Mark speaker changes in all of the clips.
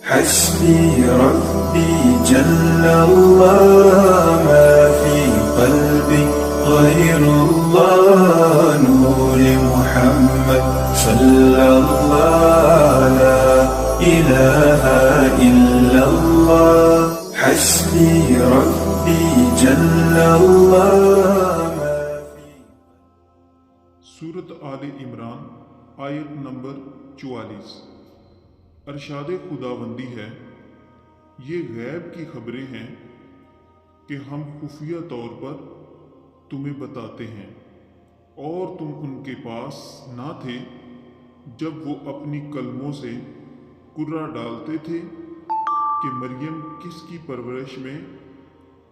Speaker 1: حسبي ربي جل الله ما في قلبي غير الله نور محمد صلى الله لا إله إلا الله حسبي ربي جل الله ما في
Speaker 2: سورت آل عمران آیت نمبر 44۔ ارشاد خداوندی ہے، یہ غیب کی خبریں ہیں کہ ہم خفیہ طور پر تمہیں بتاتے ہیں، اور تم ان کے پاس نہ تھے جب وہ اپنی کلموں سے کرہ ڈالتے تھے کہ مریم کس کی پرورش میں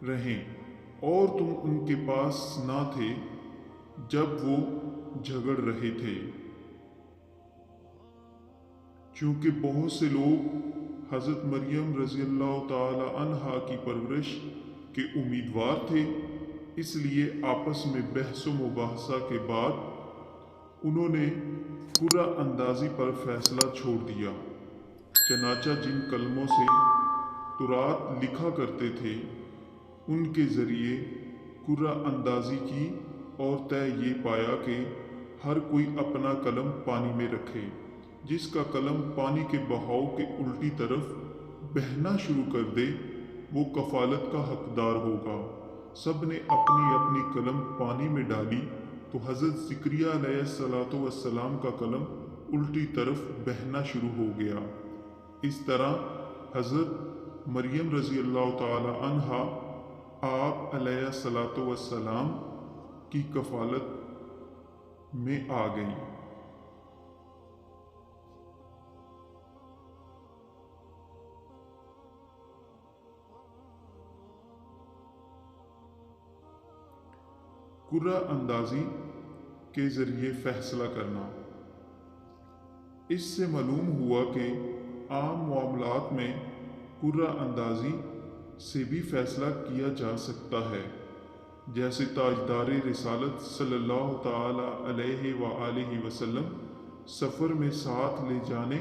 Speaker 2: رہیں، اور تم ان کے پاس نہ تھے جب وہ جھگڑ رہے تھے، چونکہ بہت سے لوگ حضرت مریم رضی اللہ تعالی عنہا کی پرورش کے امیدوار تھے، اس لیے آپس میں بحث و مباحثہ کے بعد انہوں نے کرہ اندازی پر فیصلہ چھوڑ دیا۔ چنانچہ جن کلموں سے تورات لکھا کرتے تھے ان کے ذریعے کرہ اندازی کی، اور طے یہ پایا کہ ہر کوئی اپنا قلم پانی میں رکھے، جس کا قلم پانی کے بہاؤ کے الٹی طرف بہنا شروع کر دے وہ کفالت کا حقدار ہوگا۔ سب نے اپنی اپنی قلم پانی میں ڈالی تو حضرت زکریا علیہ السلام کا قلم الٹی طرف بہنا شروع ہو گیا۔ اس طرح حضرت مریم رضی اللہ تعالی عنہا آپ علیہ السلام کی کفالت میں آ گئیں۔ کرہ اندازی کے ذریعے فیصلہ کرنا۔ اس سے معلوم ہوا کہ عام معاملات میں کرہ اندازی سے بھی فیصلہ کیا جا سکتا ہے، جیسے تاجدار رسالت صلی اللہ تعالی علیہ وآلہ وسلم سفر میں ساتھ لے جانے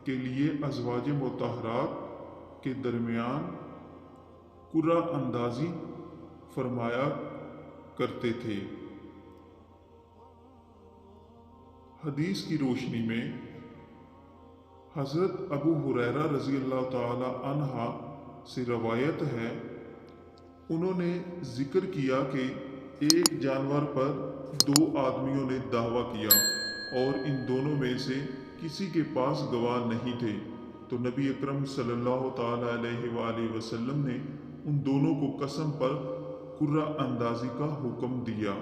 Speaker 2: کے لیے ازواج مطہرات کے درمیان کرہ اندازی فرمایا کرتے تھے۔ حدیث کی روشنی میں حضرت ابو ہریرہ رضی اللہ تعالی عنہ سے روایت ہے، انہوں نے ذکر کیا کہ ایک جانور پر دو آدمیوں نے دعویٰ کیا اور ان دونوں میں سے کسی کے پاس گواہ نہیں تھے، تو نبی اکرم صلی اللہ تعالی علیہ وآلہ وسلم نے ان دونوں کو قسم پر کرہ اندازی کا حکم دیا۔